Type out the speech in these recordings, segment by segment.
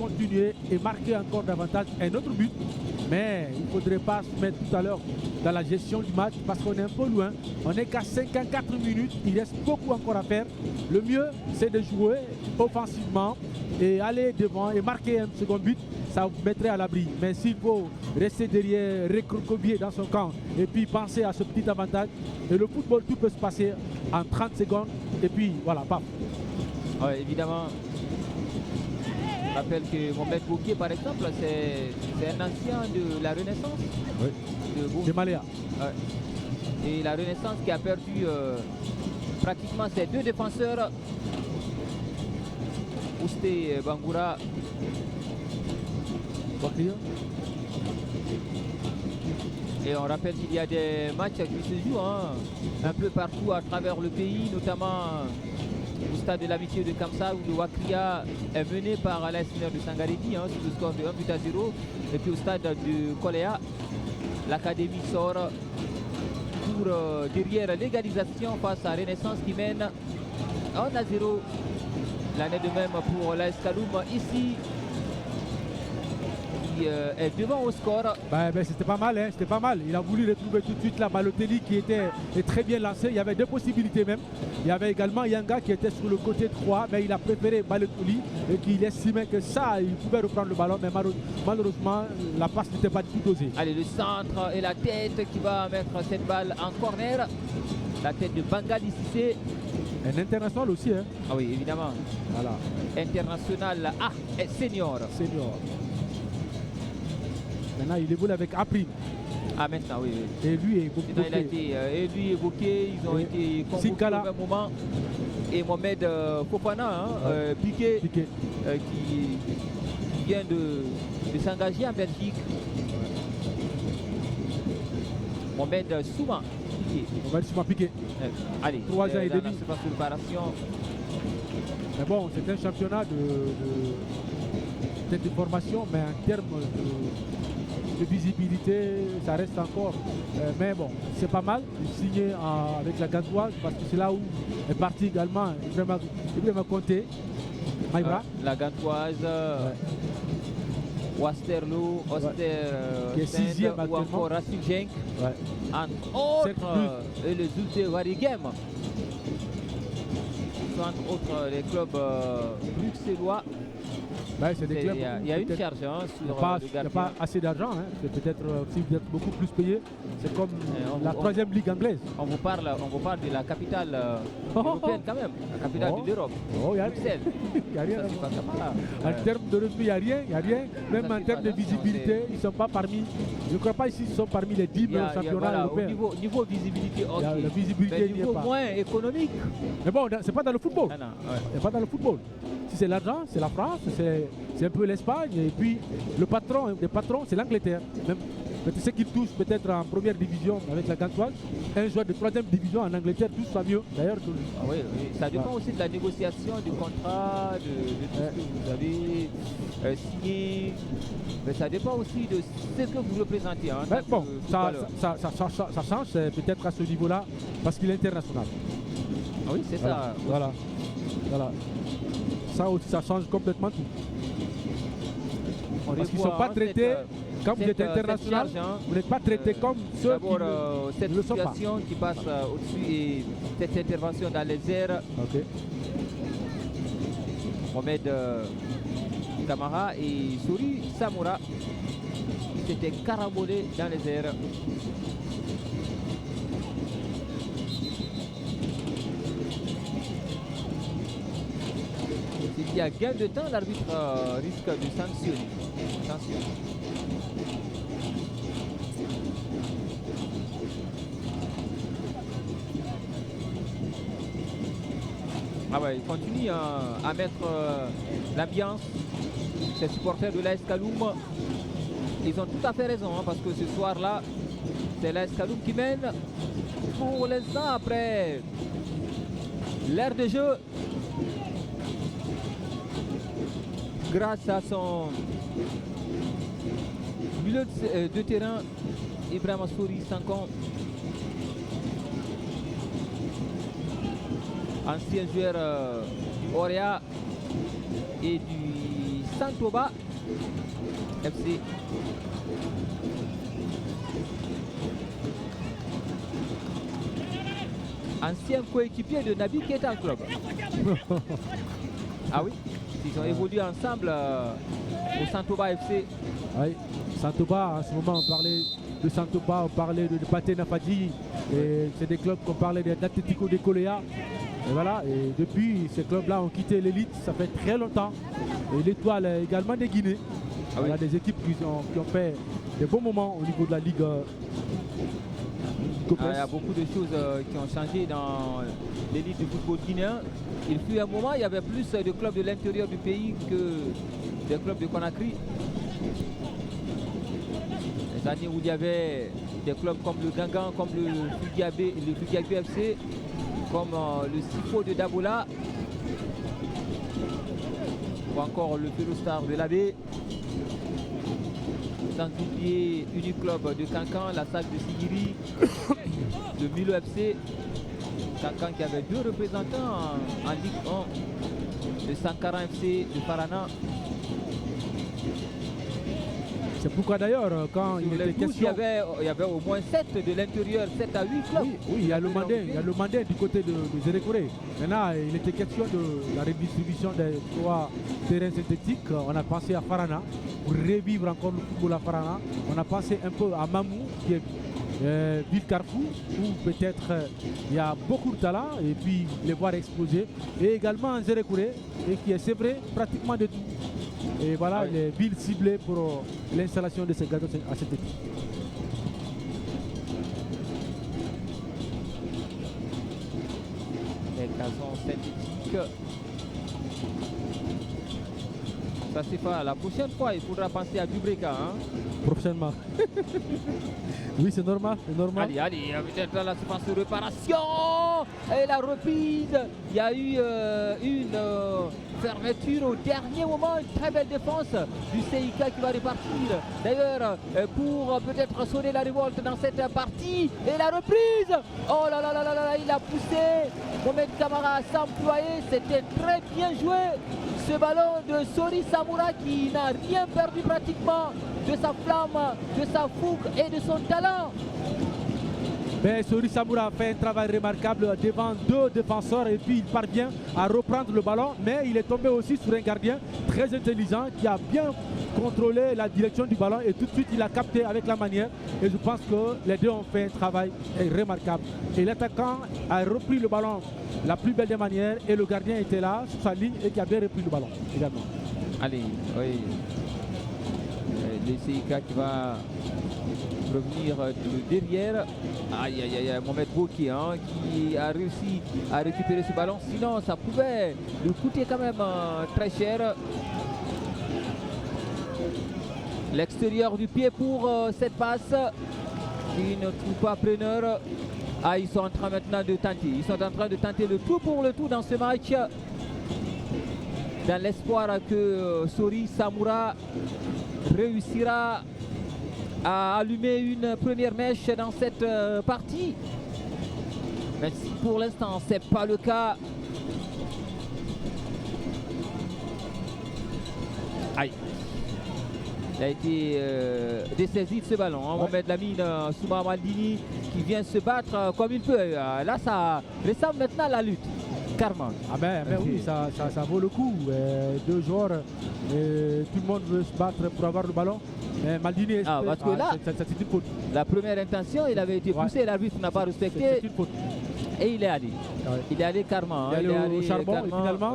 continuer et marquer encore davantage un autre but. Mais il ne faudrait pas se mettre tout à l'heure dans la gestion du match parce qu'on est un peu loin. On n'est qu'à 54 minutes. Il reste beaucoup encore à faire. Le mieux, c'est de jouer offensivement et aller devant et marquer un second but. Ça vous mettrait à l'abri. Mais s'il faut rester derrière, recroqueviller dans son camp et puis penser à ce petit avantage, et le football, tout peut se passer en 30 secondes. Et puis voilà, paf. Ouais, évidemment. Je rappelle que Mohamed Boukier, par exemple, c'est un ancien de la Renaissance. Oui. De Maléa. Ouais. Et la Renaissance qui a perdu pratiquement ses deux défenseurs. Ousté Bangoura. Et on rappelle qu'il y a des matchs qui se jouent un peu partout à travers le pays, notamment au stade de l'Amitié de Kamsa où le Wakria est mené par l'AS de Sangaredi sur le score de 1-0. Et puis au stade de Koléa, l'académie sort pour derrière l'égalisation face à Renaissance qui mène 1-0. L'année de même pour l'AS Kaloum ici. Est devant au score. C'était pas mal, hein, c'était pas mal. Il a voulu retrouver tout de suite la Balotelli qui était très bien lancé. Il y avait deux possibilités même. Il y avait également Yanga qui était sur le côté 3, mais il a préféré Balotelli et qu'il estimait que ça, il pouvait reprendre le ballon, mais malheureusement, la passe n'était pas du tout dosée. Allez, le centre et la tête qui va mettre cette balle en corner. La tête de Bangali Cissé. Un international aussi, hein. Ah oui, évidemment. Voilà. International A et senior. Senior. Maintenant, il évolue avec Aprim. Ah, maintenant, oui. Et lui est beaucoup. Il a été évoqué, ils ont été convoqués au même moment. Et Mohamed Fofana, Piqué, qui vient de s'engager en Belgique. Mohamed Souma Piqué. Mohamed Souma Piqué. Allez, 3 ans et demi. La préparation. Mais bon, c'est un championnat de formation, mais en termes de visibilité, ça reste encore. Mais bon, c'est pas mal. Il signé avec la Gantoise parce que c'est là où est parti également Ibrahima Conté. Maïbra. La Gantoise. Wasterloo, qui est 6e ou encore Racing Genk. Entre autres, et le Zulte Waregem. Entre autres, les clubs bruxellois. C'est des clubs. Il y a une charge sur il n'y a pas assez d'argent. C'est peut-être si vous êtes beaucoup plus payé. C'est comme la 3e ligue anglaise. On vous parle de la capitale européenne quand même. La capitale de l'Europe. Bruxelles. Il n'y a rien. En termes de revenu, il n'y a rien. Même en termes de visibilité, ils ne sont pas parmi. Je ne crois pas ici qu'ils sont parmi les 10 meilleurs championnats européens. Au niveau visibilité, ok. La visibilité niveau moins économique. Mais bon, c'est pas dans le football. C'est pas dans le football. Si c'est l'argent, c'est la France, c'est un peu l'Espagne. Et puis le patron, c'est l'Angleterre. Mais tu sais qu'il touche peut-être en première division avec la Gantoise. Un joueur de 3e division en Angleterre touche ça mieux d'ailleurs que lui. Oui. Ça dépend aussi de la négociation, du contrat, de tout ce que vous avez signé. Mais ça dépend aussi de ce que vous représentez. Bon, ça change peut-être à ce niveau-là parce qu'il est international. Ah oui, c'est ça. Voilà. Ça aussi, ça change complètement tout. Parce qu'ils ne sont pas traités, quand vous êtes international, vous n'êtes pas traité comme ceux qui cette ne le sont pas. situation qui passe au-dessus et cette intervention dans les airs. Mohamed Kamara et Souri Samoura qui s'étaient carabolés dans les airs. S'il y a gain de temps, l'arbitre risque de sanctionner. Il continue à mettre l'ambiance. Ces supporters de l'AS Kaloum, ils ont tout à fait raison parce que ce soir-là, c'est l'AS Kaloum qui mène pour l'instant après l'ère de jeu. Grâce à son milieu de terrain, Ibrahima Souri Sankon, ancien joueur du Orea et du Santoba FC. Ancien coéquipier de Nabi Keita au club. Ah oui, ils ont évolué ensemble au Santoba FC. Oui, Santoba, en ce moment on parlait de Santoba, on parlait de Pathé Nafadji, et c'est des clubs qu'on parlait d'Atlético de Coléa. Et voilà, et depuis ces clubs-là ont quitté l'élite, ça fait très longtemps. Et l'Étoile également des Guinées. Ah Voilà, oui. des équipes qui ont fait des bons moments au niveau de la Ligue. Il y a beaucoup de choses qui ont changé dans l'élite du football guinéen. Il fut un moment, il y avait plus de clubs de l'intérieur du pays que des clubs de Conakry. Les années où il y avait des clubs comme le Gangan, comme le Fugiabé FC, comme le Sifo de Dabola, ou encore le Ferrostar de l'Abbé. Sans oublier Uniclub de Cancan, la SAC de Sigiri, le Milo FC, Cancan qui avait 2 représentants en Ligue 1, le Sankara FC de Parana. C'est pourquoi d'ailleurs, quand Sur il les était 12, question. il y avait au moins 7 de l'intérieur, 7 à 8 clubs. Oui, il y a le Mandin du côté de Zérékoré. Maintenant, il était question de la redistribution des 3 terrains synthétiques. On a pensé à Farana pour revivre encore le football à Farana. On a pensé un peu à Mamou, qui est ville Carrefour, où peut-être il y a beaucoup de talent et puis les voir exploser. Et également Zérékoré, et qui est sévré pratiquement de tout. Et voilà, Ah oui. les villes ciblées pour l'installation de ces gazons à cette équipe. Les gazons synthétiques. Ça c'est pas la prochaine fois, il faudra penser à Dubreka. Hein. Prochainement. Oui, c'est normal, c'est normal. Allez, peut-être la séquence de réparation et la reprise. Il y a eu une fermeture au dernier moment, une très belle défense du CIK qui va repartir. D'ailleurs, pour peut-être sonner la révolte dans cette partie. Et la reprise. Oh là là là là là, il a poussé. Mohamed Kamara a s'employé, c'était très bien joué. Ce ballon de Sori Samoura qui n'a rien perdu pratiquement de sa flamme, de sa fougue et de son talent. Mais Sori Samoura a fait un travail remarquable devant 2 défenseurs et puis il parvient à reprendre le ballon, mais il est tombé aussi sur un gardien très intelligent qui a bien contrôlé la direction du ballon et tout de suite il a capté avec la manière et je pense que les deux ont fait un travail remarquable. Et l'attaquant a repris le ballon la plus belle des manières et le gardien était là sur sa ligne et qui a bien repris le ballon également. Allez, oui. Le CIK qui va revenir de derrière. Aïe, aïe, aïe, Mohamed Bouki qui a réussi à récupérer ce ballon. Sinon, ça pouvait lui coûter quand même très cher. L'extérieur du pied pour cette passe qui ne trouve pas preneur. Ah, ils sont en train maintenant de tenter. Ils sont en train de tenter le tout pour le tout dans ce match. Dans l'espoir que Sori Samoura réussira à allumer une première mèche dans cette partie. Mais si pour l'instant c'est pas le cas. Aïe. Il a été dessaisi de ce ballon. Hein. Mohamed Lamine Souma Maldini qui vient se battre comme il peut. Là ça ressemble maintenant à la lutte. Carrément. Ah ben oui, ça vaut le coup. 2 joueurs, tout le monde veut se battre pour avoir le ballon. Mais Maldini, parce que là, c'est une faute. La première intention, il avait été poussé, l'arbitre n'a pas respecté. C'est une faute. Et il est allé. Ouais. Il est allé carrément. Il est allé au charbon et finalement,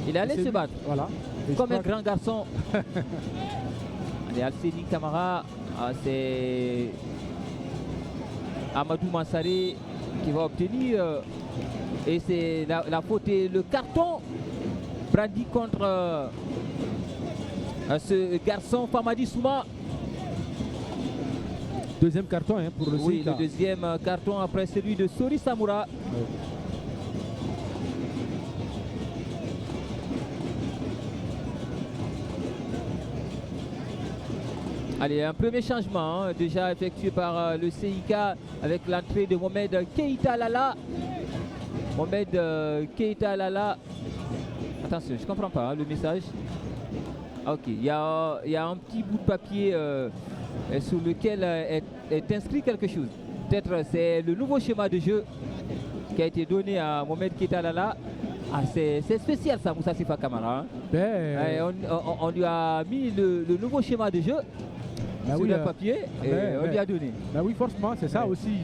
il est allé se battre. Voilà. Et Comme un grand garçon. Allez, Alcéni Camara, c'est Amadou Massaré qui va obtenir. Et c'est la faute et le carton brandi contre ce garçon Famadi Souma. Deuxième carton pour le Oui, CIK. le deuxième carton après celui de Sori Samoura. Ouais. Allez, un premier changement déjà effectué par le CIK avec l'entrée de Mohamed Keita Lala. Mohamed Keita Lala. Attention, je ne comprends pas le message. Ok, il y a un petit bout de papier sur lequel est inscrit quelque chose. Peut-être c'est le nouveau schéma de jeu qui a été donné à Mohamed Keita Lala. Ah, c'est spécial ça, Moussa Sifa Kamara. Hein. On lui a mis le nouveau schéma de jeu sur le papier et on lui a donné. Oui, forcément, c'est ça aussi.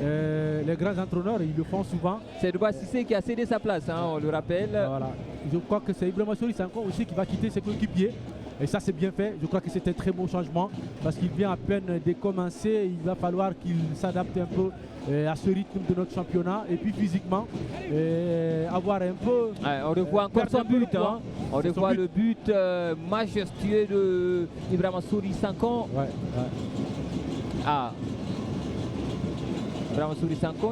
Les grands entraîneurs, ils le font souvent. C'est Douba Cissé qui a cédé sa place, hein, on le rappelle. Voilà. Je crois que c'est Ibrahima Sori Sanko aussi qui va quitter ses coéquipiers. Et ça, c'est bien fait. Je crois que c'est un très bon changement parce qu'il vient à peine de commencer. Il va falloir qu'il s'adapte un peu à ce rythme de notre championnat. Et puis physiquement, avoir un peu... on revoit encore son but. Hein. On revoit le but majestueux de Ibrahima Sori Sanko. Ouais. Ah, Ibrahima Sori Sanko